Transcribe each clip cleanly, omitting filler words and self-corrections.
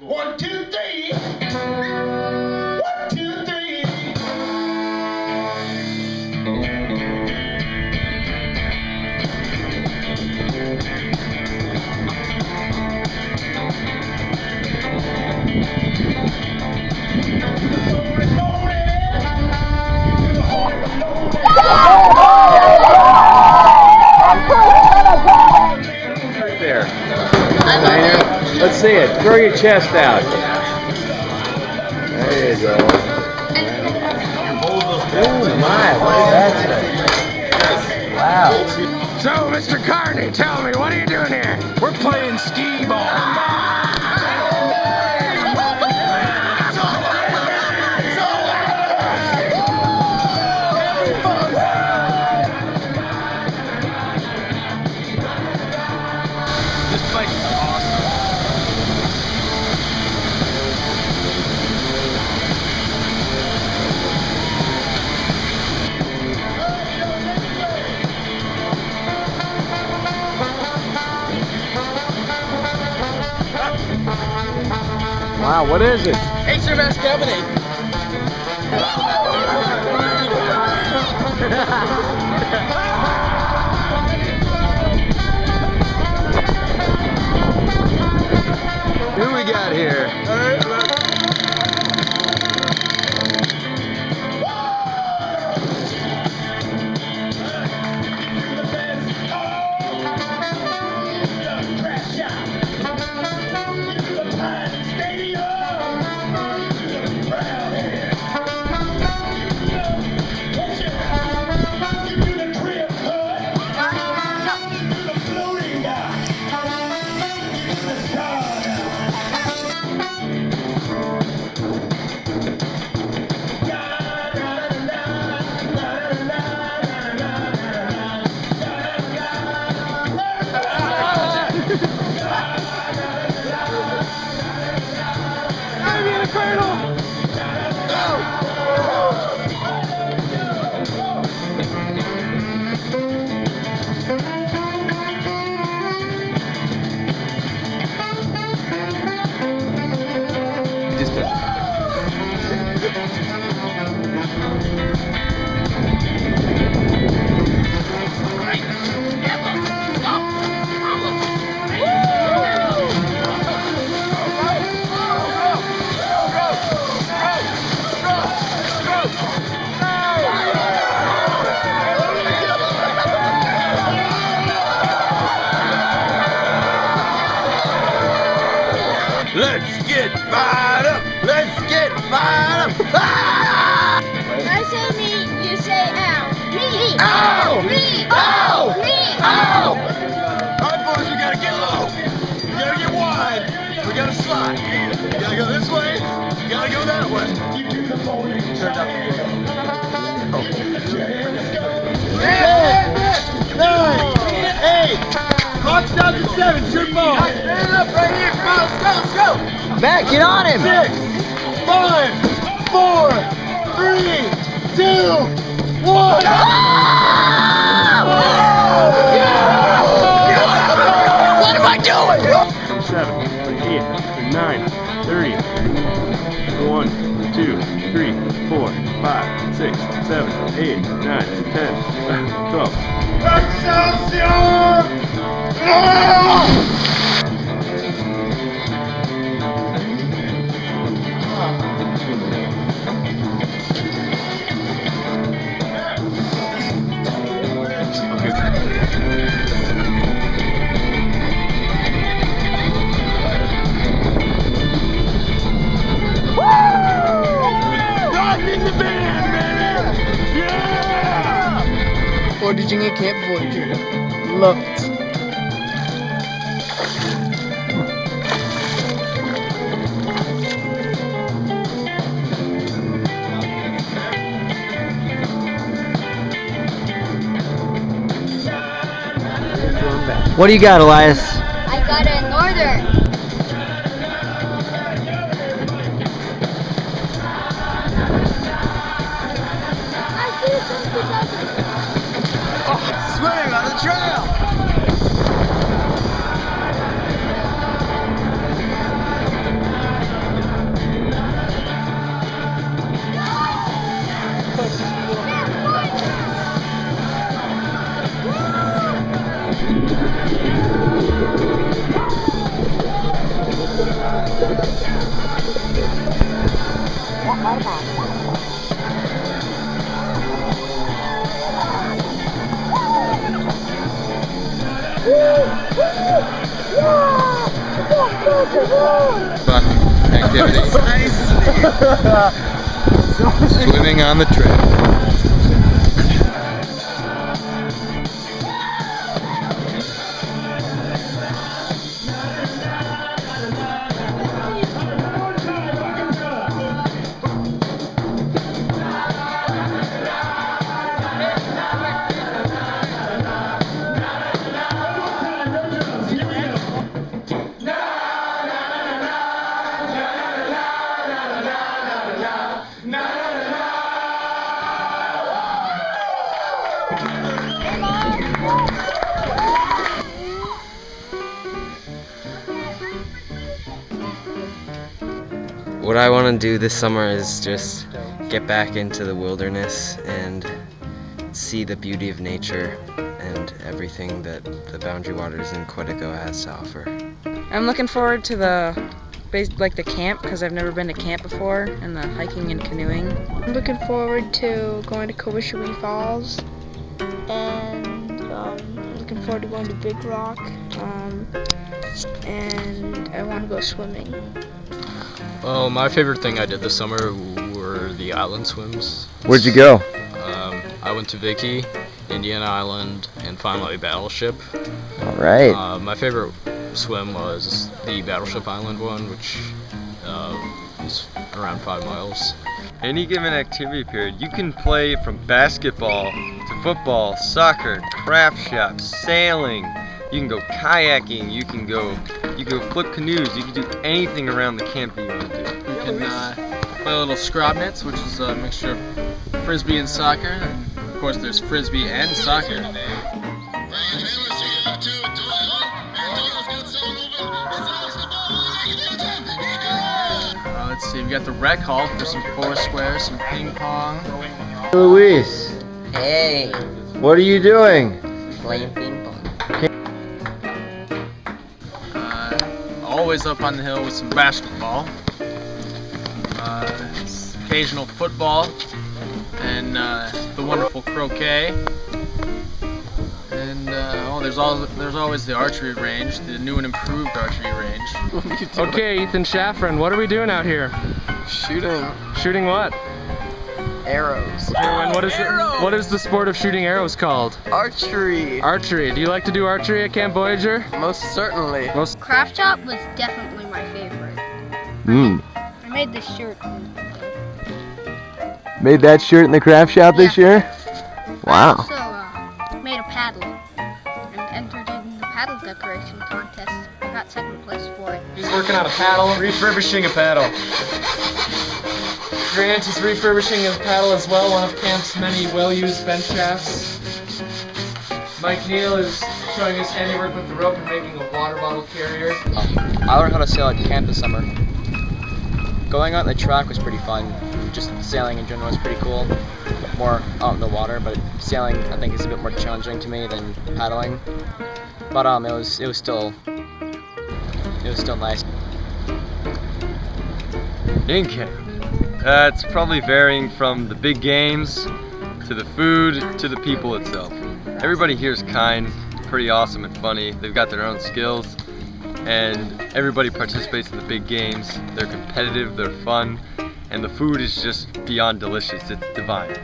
1, 2, 3. 1, 2, 3. Right there. Let's see it. Throw your chest out. There you go. Oh my, what is that? Wow. So, Mr. Carney, tell me, what are you doing here? We're playing skee ball. This place is awesome. Wow, what is it? HMS Company. Who we got here? Let's get fired up! Let's get fired up! Ah! I say me, you say ow. Me! Ow! Me! Ow! Me! Ow! Alright boys, we gotta get low. We gotta get wide. We gotta slide. We gotta go this way. We gotta go that way. You do the bowling. Turn up. 10, 9, 8. Clock's down to 7. It's your ball. Stand up right here. Come on, let's go, let's go. Matt, get on him! 6, 5, 4, 3, 2, 1. What am I doing? 7, 8, 9, 30. 1, 2, 3, 4, 5, 6, 7, 8, 9, 10, 12. Excelsior! Portage at Camp Voyageur. Love it. What do you got, Elias? I got a northern. Swimming on the trail! Fun activity. Swimming on the trail. What I want to do this summer is just get back into the wilderness and see the beauty of nature and everything that the Boundary Waters in Quetico has to offer. I'm looking forward to the camp because I've never been to camp before, and the hiking and canoeing. I'm looking forward to going to Kobashui Falls, and looking forward to going to Big Rock, and I want to go swimming. Well, my favorite thing I did this summer were the island swims. Where'd you go? I went to Vicky, Indian Island, and finally Battleship. All right. My favorite swim was the Battleship Island one, which is around 5 miles. Any given activity period, you can play from basketball to football, soccer, craft shop, sailing. You can go kayaking. You can go flip canoes. You can do anything around the camp that you want to do. You can play a little scrobnitz, which is a mixture of frisbee and soccer. And of course, there's frisbee and soccer. Let's see, we got the rec hall for some foursquare, some ping pong. Luis. Hey, What are you doing? playing ping pong. Always up on the hill with some basketball. Occasional football. And the wonderful croquet. And there's always the archery range, the new and improved archery range. Okay, Ethan Shaffron, what are we doing out here? Shooting Shooting what? arrows. And what is the sport of shooting arrows called? Archery. Archery. Do you like to do archery at Camp Voyageur? Most certainly. Craft shop was definitely my favorite. I made this shirt. Made that shirt in the craft shop this year? Wow. I also made a paddle and entered in the paddle decoration contest. I got second place for it. He's working on a paddle, refurbishing a paddle. Grant is refurbishing a paddle as well, one of Camp's many well-used bench shafts. Mike Neal is showing his handiwork with the rope and making a water bottle carrier. I learned how to sail at camp this summer. Going out on the track was pretty fun. Just sailing in general was pretty cool. More out in the water, but sailing I think is a bit more challenging to me than paddling. But it was still nice. In camp. It's probably varying from the big games to the food to the people itself. Everybody here is kind, pretty awesome and funny. They've got their own skills, and everybody participates in the big games. They're competitive, they're fun, and the food is just beyond delicious. It's divine.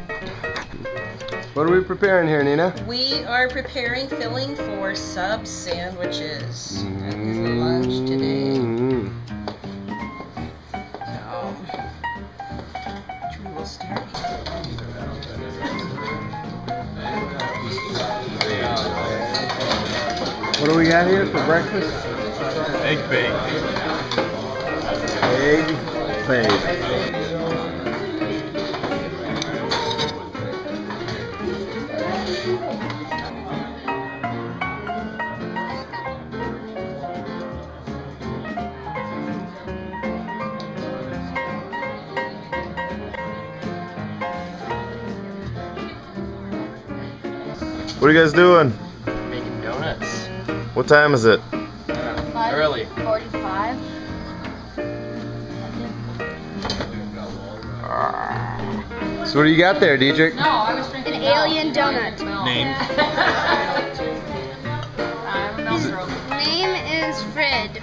What are we preparing here, Nina? We are preparing filling for sub sandwiches. That is the lunch today. Which we will start. What do we got here for breakfast? Egg bake. Egg bake. What are you guys doing? Making donuts. What time is it? Early. 5:45. So what do you got there, Dietrich? An alien donut. Name? Name is Fred.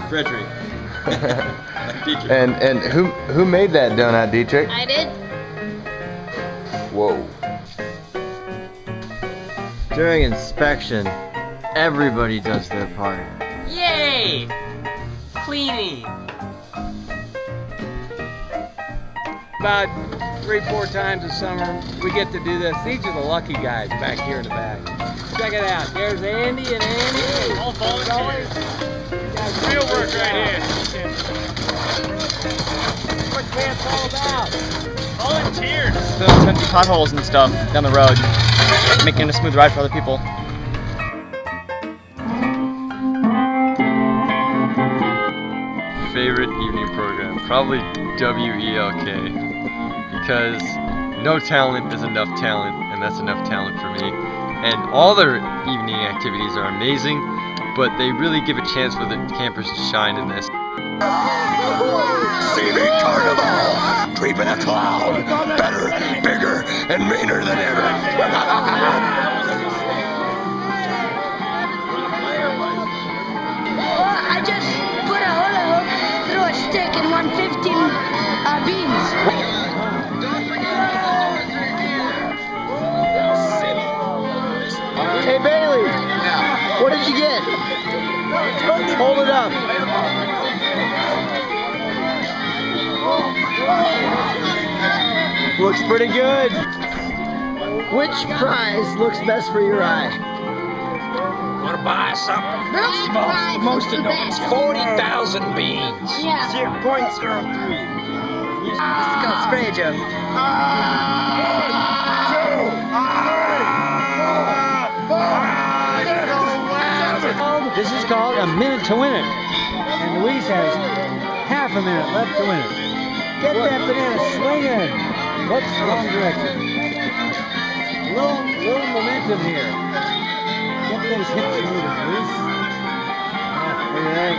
Frederick. And who made that donut, Dietrich? I did. Whoa. During inspection, everybody does their part. Yay! Cleaning. About 3-4 times a summer, we get to do this. These are the lucky guys back here in the back. Check it out. There's Andy and Andy. All volunteers. Real work right here. What's camp all about? Volunteers. Filling empty potholes and stuff down the road, making it a smooth ride for other people. Favorite evening program? Probably WELK, because no talent is enough talent, and that's enough talent for me. And all their evening activities are amazing, but they really give a chance for the campers to shine in this. CV Carnival! Creeping a cloud! Better, bigger, and meaner than ever! I just put a hula hoop through a stick and won 15 beans. Hey Bailey, what did you get? Hold it up. Looks pretty good. Which prize looks best for your eye? Want to buy something? Most of those 40,000 beans. Yeah. 0.03. This is called spray joke. This is called a minute to win it. And Louise has half a minute left to win it. Get that banana swinging. Whoops, wrong direction. Little momentum here. Get those hips moving, Louise. What do you think?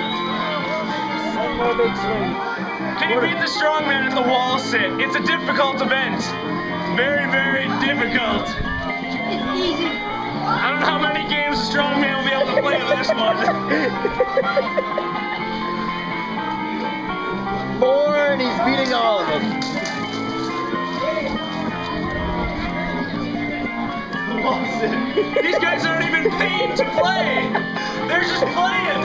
One more big swing. Can you beat the strongman at the wall sit? It's a difficult event. Very, very difficult. It's easy. I don't know how many games the strongman will be able to play in this one. 4, and he's beating all of them. These guys aren't even paid to play. They're just playing.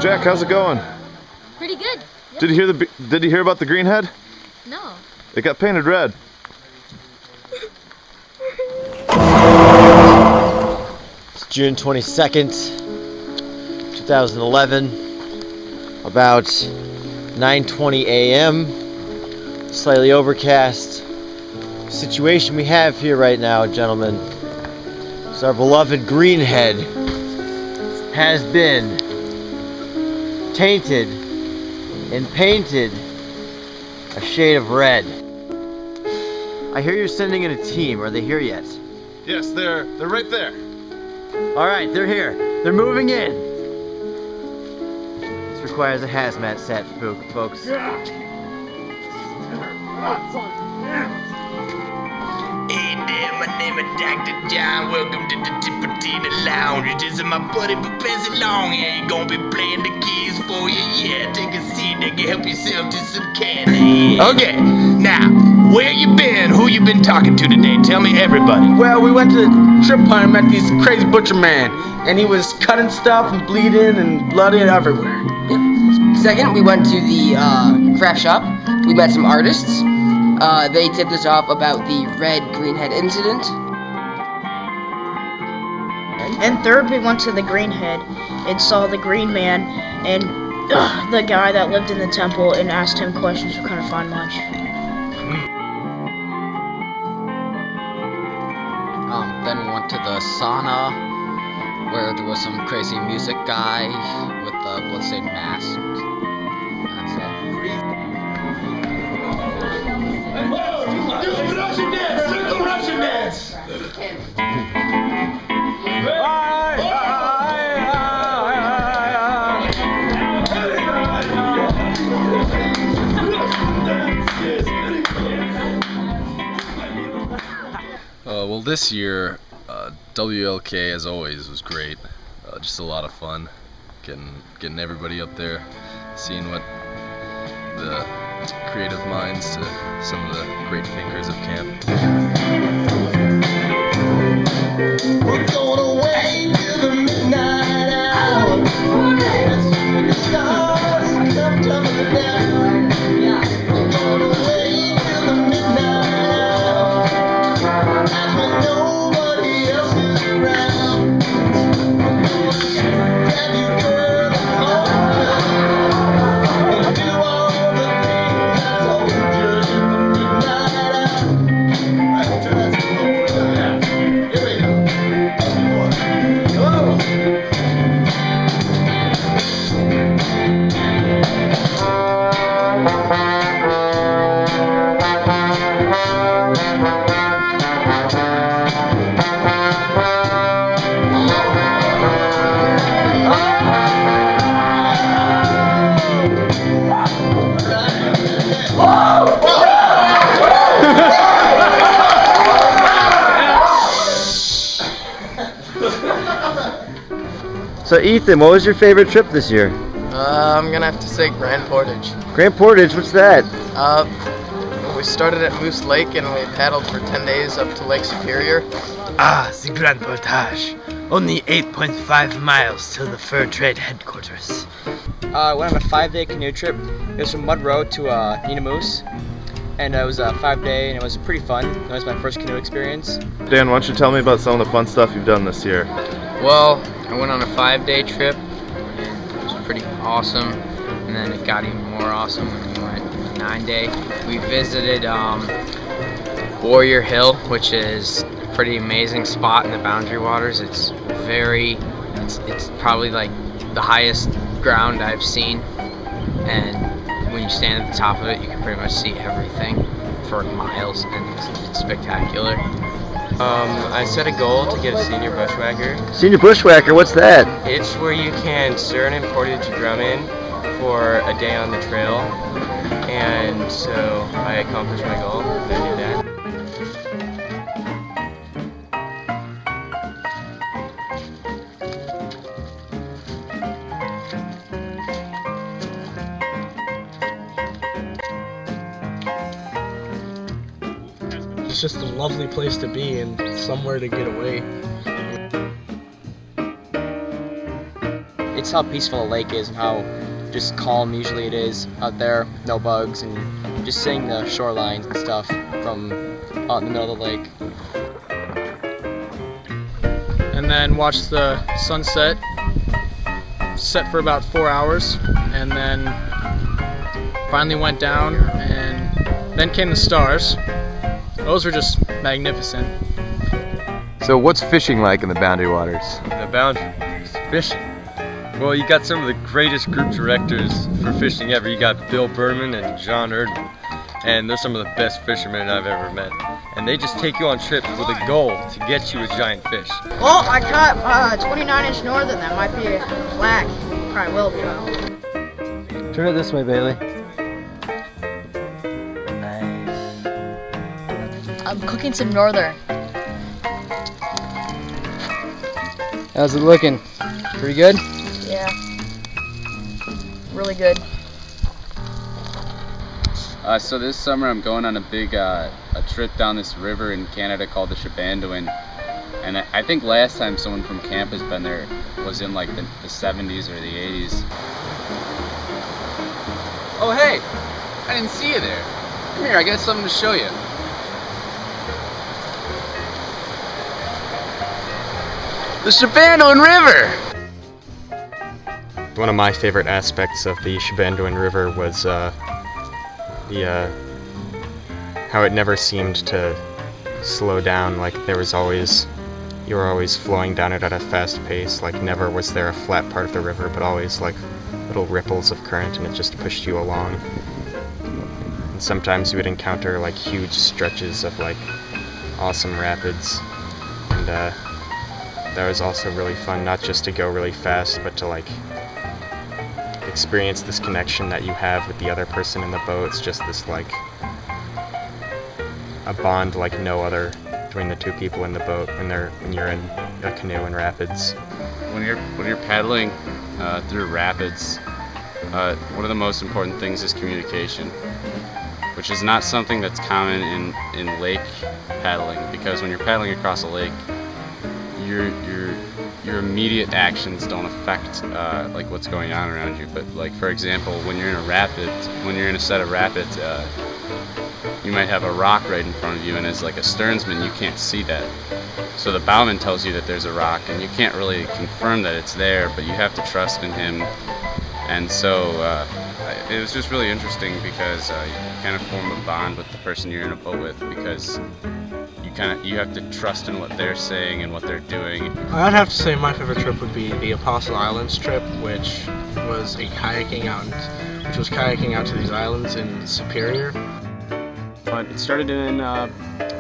Jack, how's it going? Pretty good. Yep. Did you hear about the greenhead? No. It got painted red. It's June 22nd, 2011, about 9:20 a.m., slightly overcast. Situation we have here right now, gentlemen, is our beloved greenhead has been tainted and painted a shade of red. I hear you're sending in a team. Are they here yet? Yes, they're right there. All right, they're here. They're moving in. This requires a hazmat set, folks. Hey there, my name is Dr. John. Welcome to the Tippertina Lounge. This is my buddy Professor Long. Yeah, you gonna be playing the keys for you. Yeah, take a seat. They can help yourself to some candy. Okay, now, where you been? Who you been talking to today? Tell me everybody. Well, we went to the trip hunt and met this crazy butcher man, and he was cutting stuff and bleeding and bloody everywhere. Second, we went to the craft shop. We met some artists. They tipped us off about the red greenhead incident. And third, we went to the greenhead and saw the green man and the guy that lived in the temple and asked him questions. We couldn't find much. Then we went to the sauna, where there was some crazy music guy with the bloodstained mask and stuff. Russian dance! Circle Russian dance! Well, this year, WLK, as always, was great. Just a lot of fun, getting everybody up there, seeing what the creative minds to some of the great thinkers of camp. We're going away to the midnight hour. The stars come tumbling down. We're going away to the midnight hour. That's when nobody else is around. Grab your girl and hold her, and do all the things I told you in the midnight hour. Right, turn that to the here we go. So Ethan, what was your favorite trip this year? I'm gonna have to say Grand Portage. Grand Portage, what's that? We started at Moose Lake and we paddled for 10 days up to Lake Superior. The Grand Portage. Only 8.5 miles till the fur trade headquarters. I went on a 5-day canoe trip. It was from Mud Road to Nina Moose. And it was a 5-day and it was pretty fun. It was my first canoe experience. Dan, why don't you tell me about some of the fun stuff you've done this year? Well, I went on a 5-day trip and it was pretty awesome. And then it got even more awesome when we went on a 9-day. We visited Warrior Hill, which is a pretty amazing spot in the Boundary Waters. It's probably like the highest ground I've seen, and when you stand at the top of it, you can pretty much see everything for miles, and it's spectacular. I set a goal to get a senior bushwhacker. Senior Bushwhacker, what's that? It's where you can stern and portage Grumman for a day on the trail, and so I accomplished my goal, and I did that. It's just a lovely place to be and somewhere to get away. It's how peaceful a lake is and how just calm usually it is out there, no bugs, and just seeing the shorelines and stuff from out in the middle of the lake. And then watched the sunset, set for about 4 hours, and then finally went down, and then came the stars. Those were just magnificent. So what's fishing like in the Boundary Waters? The Boundary Waters, fishing. Well, you got some of the greatest group directors for fishing ever. You got Bill Berman and John Erdman, and they're some of the best fishermen I've ever met. And they just take you on trips with a goal to get you a giant fish. Well, I caught 29-inch northern. That might be black. Probably will be though. Turn it this way, Bailey. I'm cooking some northern. How's it looking? Pretty good? Yeah. Really good. So this summer I'm going on a big a trip down this river in Canada called the Shabandoin. And I think last time someone from camp has been there was in like the 70s or the 80s. Oh hey, I didn't see you there. Come here, I got something to show you. The Shabandon River! One of my favorite aspects of the Shabandon River was how it never seemed to slow down. Like you were always flowing down it at a fast pace. Like never was there a flat part of the river, but always like little ripples of current, and it just pushed you along. And sometimes you would encounter like huge stretches of like awesome rapids, and that was also really fun, not just to go really fast, but to like experience this connection that you have with the other person in the boat. It's just this like a bond like no other between the two people in the boat when you're in a canoe in rapids. When you're paddling through rapids, one of the most important things is communication, which is not something that's common in lake paddling, because when you're paddling across a lake, your immediate actions don't affect like what's going on around you. But like for example, when you're in a set of rapids, you might have a rock right in front of you, and as like a steersman, you can't see that. So the bowman tells you that there's a rock, and you can't really confirm that it's there, but you have to trust in him. And so it was just really interesting because you kind of form a bond with the person you're in a boat with, because you have to trust in what they're saying and what they're doing. I'd have to say my favorite trip would be the Apostle Islands trip, which was kayaking out to these islands in Superior. But it started in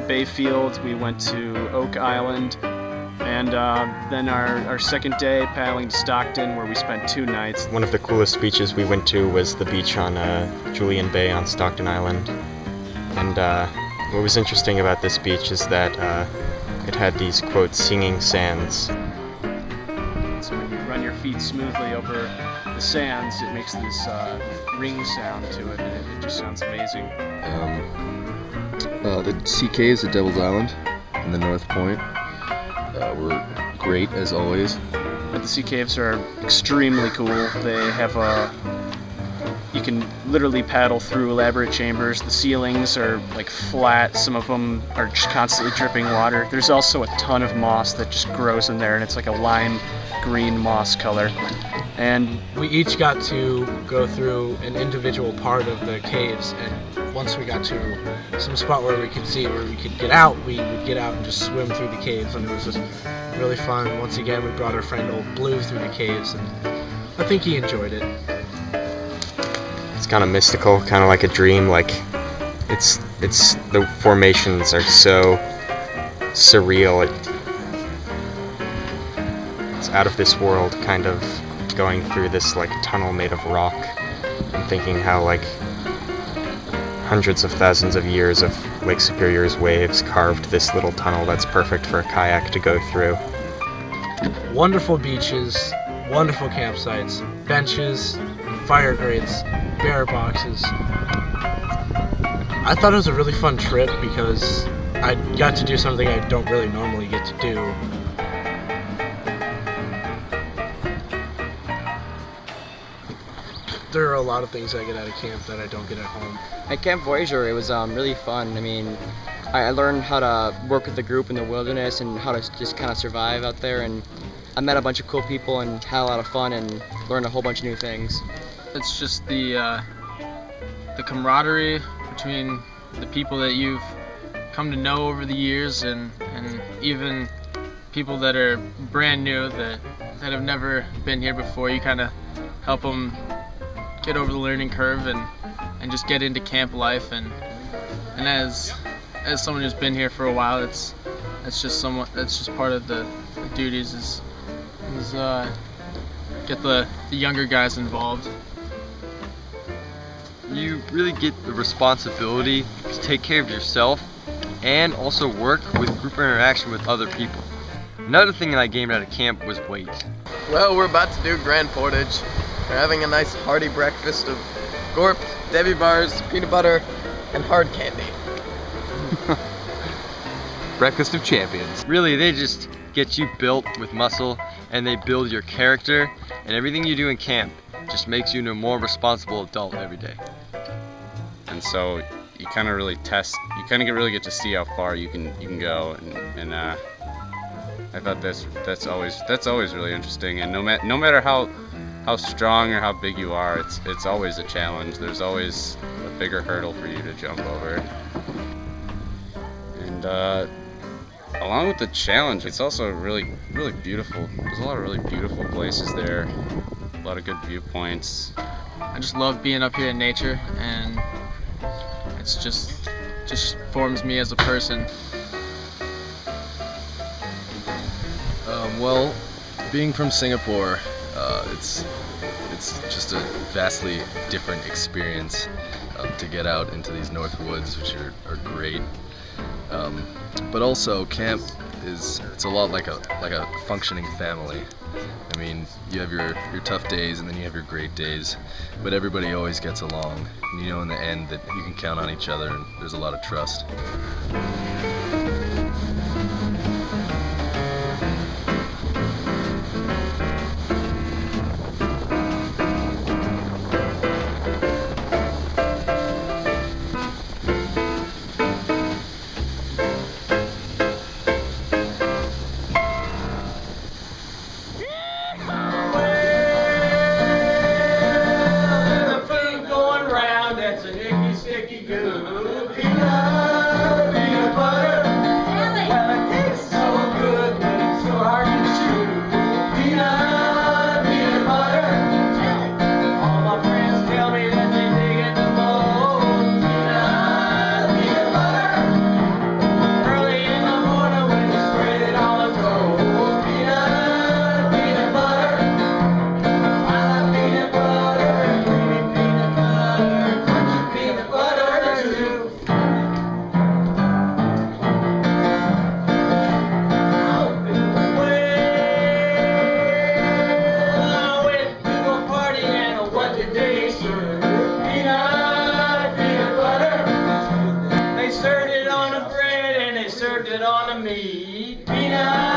Bayfield. We went to Oak Island, and then our second day paddling to Stockton, where we spent 2 nights. One of the coolest beaches we went to was the beach on Julian Bay on Stockton Island, and what was interesting about this beach is that it had these, quote, singing sands. So when you run your feet smoothly over the sands, it makes this ring sound to it, and it just sounds amazing. The sea caves at Devil's Island in the North Point were great as always. The sea caves are extremely cool. They have you can literally paddle through elaborate chambers. The ceilings are like flat. Some of them are just constantly dripping water. There's also a ton of moss that just grows in there, and it's like a lime green moss color. And we each got to go through an individual part of the caves, and once we got to some spot where we could get out, we would get out and just swim through the caves, and it was just really fun. Once again, we brought our friend Old Blue through the caves, and I think he enjoyed it. It's kind of mystical, kind of like a dream. Like it's the formations are so surreal. It's out of this world, kind of going through this like tunnel made of rock, and thinking how like hundreds of thousands of years of Lake Superior's waves carved this little tunnel that's perfect for a kayak to go through. Wonderful beaches, wonderful campsites, benches, fire grates, bear boxes. I thought it was a really fun trip because I got to do something I don't really normally get to do. There are a lot of things I get out of camp that I don't get at home. At Camp Voyageur, it was really fun. I mean, I learned how to work with the group in the wilderness and how to just kind of survive out there, and I met a bunch of cool people and had a lot of fun and learned a whole bunch of new things. It's just the camaraderie between the people that you've come to know over the years, and even people that are brand new that have never been here before. You kind of help them get over the learning curve and just get into camp life, and as someone who's been here for a while, that's just part of the duties is get the younger guys involved. You really get the responsibility to take care of yourself and also work with group interaction with other people. Another thing that I gained out of camp was weight. Well, we're about to do Grand Portage. We're having a nice hearty breakfast of gorp, Debbie bars, peanut butter, and hard candy. Breakfast of champions. Really, they just get you built with muscle, and they build your character, and everything you do in camp just makes you a more responsible adult every day. and so you kind of really really get to see how far you can go, and I thought that's always really interesting. And no matter how strong or how big you are, it's always a challenge. There's always a bigger hurdle for you to jump over. And along with the challenge, it's also really beautiful. There's a lot of really beautiful places there, a lot of good viewpoints. I just love being up here in nature, and it's just forms me as a person. Well, being from Singapore, it's just a vastly different experience to get out into these north woods, which are great. But also, camp it's a lot like a functioning family. I mean, you have your tough days and then you have your great days, but everybody always gets along. And you know in the end that you can count on each other, and there's a lot of trust. They served it on the bread and they served it on the meat. Peanut